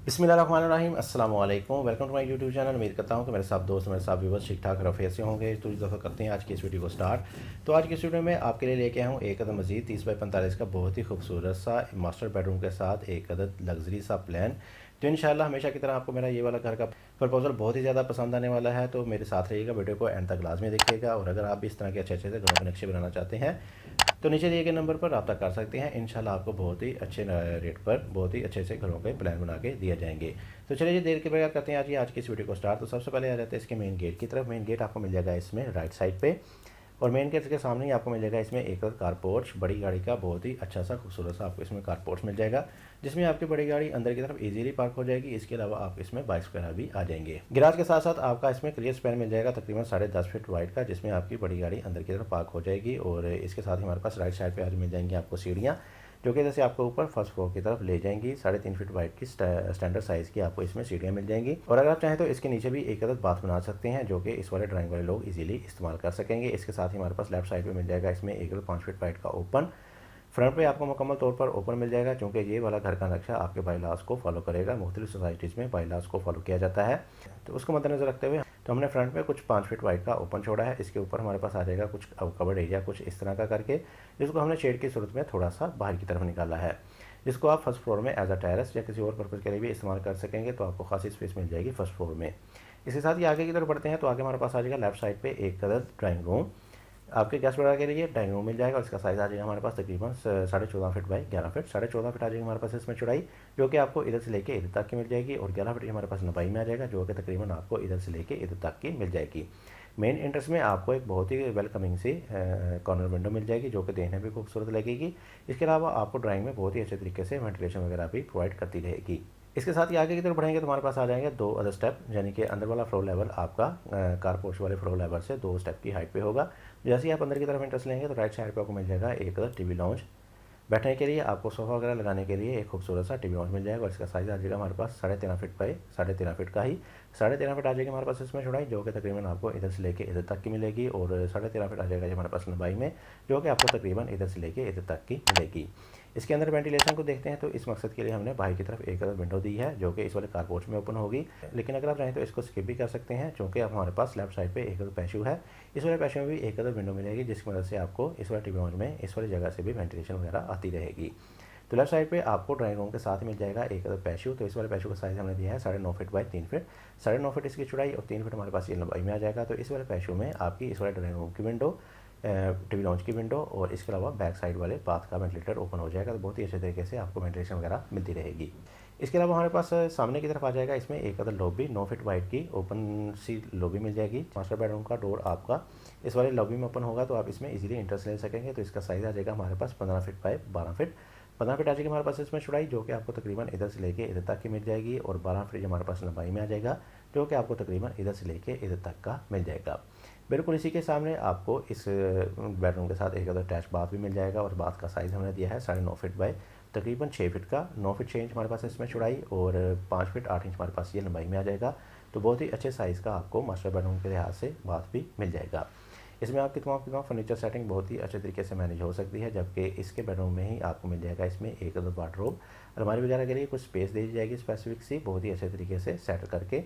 बिस्मिल्लाहिर्रहमानिर्रहीम अस्सलाम वालेकुम। Welcome to my YouTube channel. उम्मीद करता हूँ कि मेरे साथ दोस्त मेरे साथ व्यूअर्स ठीक ठाक रफ़े से होंगे। तो इस दफ़ा करते हैं आज की इस वीडियो को स्टार्ट। तो आज की इस वीडियो में आपके लिए लेके आया हूँ एक अदद मज़ीद 30x45 का बहुत ही खूबसूरत सा मास्टर बेडरूम के साथ एक अदद लग्जरी सा प्लान। तो इंशाल्लाह हमेशा की तरह आपको मेरा ये वाला घर का प्रपोजल बहुत ही ज़्यादा पसंद आने वाला है। तो मेरे साथ रहिएगा, वीडियो को एंड तक लाजमी देखिएगा। और अगर आप भी इस तरह के अच्छे अच्छे से घरों के नक्शे बनाना चाहते हैं तो नीचे दिए गए नंबर पर रब्ता कर सकते हैं। इंशाल्लाह आपको बहुत ही अच्छे रेट पर बहुत ही अच्छे से घरों के प्लान बना के दिए जाएंगे। तो चलिए जी देर के बगैर करते हैं आज की इस वीडियो को स्टार्ट। तो सबसे पहले आ जाते हैं इसके मेन गेट की तरफ। मेन गेट आपको मिल जाएगा इसमें राइट साइड पे, और मेन गेट के सामने ही आपको मिल जाएगा इसमें एक कार पोर्च, बड़ी गाड़ी का बहुत ही अच्छा सा खूबसूरत सा आपको इसमें कार पोर्च मिल जाएगा, जिसमें आपकी बड़ी गाड़ी अंदर की तरफ इजीली पार्क हो जाएगी। इसके अलावा आप इसमें बाइक्स वगैरह भी आ जाएंगे। गैराज के साथ साथ आपका इसमें क्लियर स्पैन मिल जाएगा तकरीबन 10.5 फीट वाइड का, जिसमें आपकी बड़ी गाड़ी अंदर की तरफ पार्क हो जाएगी। और इसके साथ ही हमारे पास राइट साइड पर आज मिल जाएंगी आपको सीढ़ियाँ, जो कि जैसे आपको ऊपर फर्स्ट फ्लोर की तरफ ले जाएंगी। 3.5 फीट वाइड की स्टैंडर्ड साइज़ की आपको इसमें सीढ़ियाँ मिल जाएंगी। और अगर आप चाहें तो इसके नीचे भी एक अदद बाथ बना सकते हैं, जो कि इस वाले ड्राइंग वाले लोग इजीली इस्तेमाल कर सकेंगे। इसके साथ ही हमारे पास लेफ्ट साइड पे मिल जाएगा इसमें एक अदद 5 फीट वाइड का ओपन। फ्रंट पे आपको मुकम्मल तौर पर ओपन मिल जाएगा, क्योंकि ये वाला घर का नक्शा आपके बाईलास को फॉलो करेगा। मुख्तलिफ सोसाइटीज़ में बाईलास को फॉलो किया जाता है, तो उसको मद्देनजर रखते हुए तो हमने फ्रंट में कुछ 5 फीट वाइड का ओपन छोड़ा है। इसके ऊपर हमारे पास आ जाएगा कुछ कवर्ड एरिया कुछ इस तरह का करके, जिसको हमने शेड की सूरत में थोड़ा सा बाहर की तरफ निकाला है, जिसको आप फर्स्ट फ्लोर में एज अ टेरेस या किसी और पर्पज़ के लिए भी इस्तेमाल कर सकेंगे। तो आपको खासी स्पेस मिल जाएगी फर्स्ट फ्लोर में। इसके साथ ही आगे की तरफ बढ़ते हैं तो आगे हमारे पास आ जाएगा लेफ्ट साइड पे एक अदद ड्राइंग रूम। आपके गेस्ट वगैरह के लिए ड्राइंग रूम मिल जाएगा, और इसका साइज़ आ जाएगा हमारे पास तकरीबन 14.5 फीट बाई 11 फीट। 14.5 फीट आ जाएगी हमारे पास इसमें चौड़ाई, जो कि आपको इधर से लेके इधर तक की मिल जाएगी। और 11 फीट हमारे पास लंबाई में आ जाएगा, जो कि तकरीबन आपको इधर से लेके इधर तक की मिल जाएगी। मेन एंट्रेंस में आपको एक बहुत ही वेलकमिंग सी कॉर्नर विंडो मिल जाएगी, जो कि देखने में खूबसूरत लगेगी। इसके अलावा आपको ड्राइंग में बहुत ही अच्छे तरीके से वेंटिलेशन वगैरह भी प्रोवाइड करती रहेगी। इसके साथ ही आगे की तरफ बढ़ेंगे तो हमारे पास आ जाएंगे 2 अदर स्टेप, यानी कि अंदर वाला फ्लोर लेवल आपका कार पोर्च वाले फ्लोर लेवल से 2 स्टेप की हाइट पे होगा। जैसे ही आप अंदर की तरफ इंटरेस्ट लेंगे तो राइट साइड पे आपको मिल जाएगा एक अदर टीवी लॉन्च। बैठने के लिए आपको सोफ़ा वगैरह लगाने के लिए एक खूबसूरत सा टीवी लॉन्च मिल जाएगा, और इसका साइज़ आ जाएगा हमारे पास 13.5 फीट बाई 13.5 फीट का ही। 13.5 फीट आ जाएगी हमारे पास इसमें चौड़ाई, जो कि तकरीबन आपको इधर से लेके इधर तक की मिलेगी। और 13.5 फीट आ जाएगा हमारे पास लंबाई में, जो कि आपको तकरीबन इधर से लेके इधर तक की मिलेगी। इसके अंदर वेंटिलेशन को देखते हैं तो इस मकसद के लिए हमने बाहर की तरफ एक अदर विंडो दी है, जो कि इस वाले कारपोर्च में ओपन होगी। लेकिन अगर आप चाहें तो इसको स्किप भी कर सकते हैं, क्योंकि अब हमारे पास लेफ्ट साइड पे एक अदर पैशू है। इस वाले पैशू में भी एक अदर विंडो मिलेगी, जिसकी मदद से आपको इस वाले टीवी लॉन्च में इस वाली जगह से भी वेंटिलेशन वगैरह आती रहेगी। तो लेफ्ट साइड पे आपको ड्राइंग रूम के साथ मिल जाएगा एक अदर पैशू। तो इस वाले पैशू का साइज़ हमने दिया है 9.5 फीट बाई 3 फीट। 9.5 फीट इसकी चौड़ाई और 3 फीट हमारे पास ये लंबाई में आ जाएगा। तो इस वाले पैशू में आपकी इस वाले ड्राइंग रूम की विंडो, टीवी लॉन्च की विंडो और इसके अलावा बैक साइड वाले बाथ का वेंटिलेटर ओपन हो जाएगा। तो बहुत ही अच्छे तरीके से आपको वेंटिलेशन वगैरह मिलती रहेगी। इसके अलावा हमारे पास सामने की तरफ आ जाएगा इसमें एक अदर लॉबी, 9 फीट वाइड की ओपन सी लॉबी मिल जाएगी। मास्टर बेडरूम का डोर आपका इस वाले लॉबी में ओपन होगा, तो आप इसमें इजीली इंटरेस्ट ले सकेंगे। तो इसका साइज़ आ जाएगा हमारे पास 15 फीट बाई 12 फीट। 15 फीट आ जाएगी हमारे पास इसमें चौड़ाई, जो कि आपको तकरीबन इधर से लेके इधर तक की मिल जाएगी। और 12 फीट हमारे पास लंबाई में आ जाएगा, जो कि आपको तकरीबन इधर से लेके इधर तक का मिल जाएगा। बिल्कुल इसी के सामने आपको इस बेडरूम के साथ एक अदर अटैच बाथ भी मिल जाएगा, और बाथ का साइज़ हमने दिया है 9.5 फीट बाई तकरीबन 6 फीट का। 9 फीट 6 इंच हमारे पास इसमें चौड़ाई और 5 फीट 8 इंच हमारे पास ये लंबाई में आ जाएगा। तो बहुत ही अच्छे साइज़ का आपको मास्टर बेडरूम के लिहाज से बाथ भी मिल जाएगा। इसमें आपकी तमाम फर्नीचर सेटिंग बहुत ही अच्छे तरीके से मैनेज हो सकती है, जबकि इसके बेडरूम में ही आपको मिल जाएगा इसमें एक अदर वार्डरोब। अलमारी वगैरह के लिए कुछ स्पेस दे दी जाएगी स्पेसिफिक सी, बहुत ही अच्छे तरीके से सेट करके,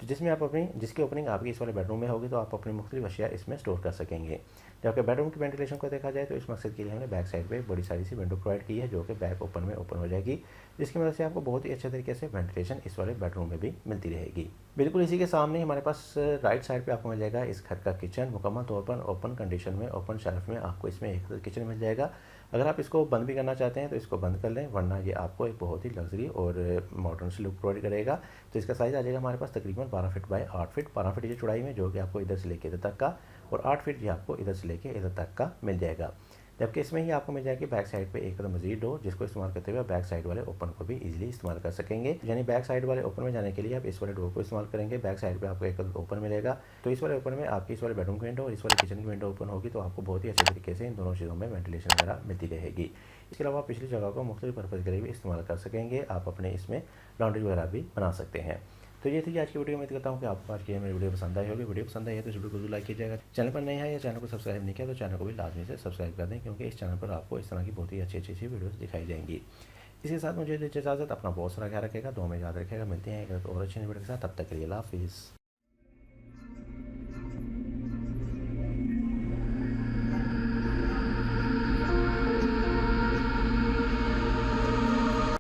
तो जिसमें आप जिसकी ओपनिंग आपकी इस वाले बेडरूम में होगी, तो आप अपनी मुख्तलिफ अशिया इसमें स्टोर कर सकेंगे। जबकि बेडरूम की वेंटिलेशन को देखा जाए तो इस मकसद के लिए हमने बैक साइड पे बड़ी सारी सी विंडो प्रोवाइड की है, जो कि बैक ओपन में ओपन हो जाएगी, जिसकी मदद से आपको बहुत ही अच्छे तरीके से वेंटिलेशन इस वाले बेडरूम में भी मिलती रहेगी। बिल्कुल इसी के सामने हमारे पास राइट साइड पे आपको मिल जाएगा इस घर का किचन। मुकम्मल तौर पर ओपन कंडीशन में ओपन शेल्फ में आपको इसमें एक किचन मिल जाएगा। अगर आप इसको बंद भी करना चाहते हैं तो इसको बंद कर लें, वरना ये आपको एक बहुत ही लग्जरी और मॉडर्न सी लुक प्रोवाइड करेगा। तो इसका साइज़ आ जाएगा हमारे पास तकरीबन 12 फीट बाई 8 फीट। 12 फीट ये चौड़ाई में, जो कि आपको इधर से लेके इधर तक का, और 8 फीट ये आपको इधर से लेके इधर तक का मिल जाएगा। जबकि इसमें ही आपको मिल जाएगी बैक साइड पे एक मजीद डोर, जिसको इस्तेमाल करते हुए बैक साइड वाले ओपन को भी इजीली इस्तेमाल कर सकेंगे। यानी बैक साइड वाले ओपन में जाने के लिए आप इस वाले डोर को इस्तेमाल करेंगे। बैक साइड पे आपको एक ओपन मिलेगा, तो इस वाले ओपन में आपकी इस वाले बेडरूम की विंडो और इस वाले किचन की विंडो ओपन होगी, तो आपको बहुत ही अच्छे तरीके से इन दोनों चीज़ों में वेंटिलेशन वगैरह मिलती रहेगी। इसके अलावा पिछली जगह को मुख्तलिफ पर्पज़ के लिए भी इस्तेमाल कर सकेंगे। आप अपने इसमें लॉन्ड्री वगैरह भी बना सकते हैं। तो ये थी आज की वीडियो। उम्मीद करता हूँ कि आपको आज की मेरी वीडियो पसंद आई होगी। वीडियो पसंद आई है तो इस वीडियो को जरूर लाइक कीजिएगा। चैनल पर नए हैं या चैनल को सब्सक्राइब नहीं किया तो चैनल को भी लाजमी से सब्सक्राइब कर दें, क्योंकि इस चैनल पर आपको इस तरह की बहुत ही अच्छी अच्छी वीडियोस दिखाई जाएंगी। इसी के साथ मुझे दीजिए इजाज़त, अपना बहुत सारा ख्याल रखेगा, दुआ में याद रखेगा। मिलते हैं एक और अच्छी वीडियो के साथ, तब तक के लिए अल्लाह हाफिज़।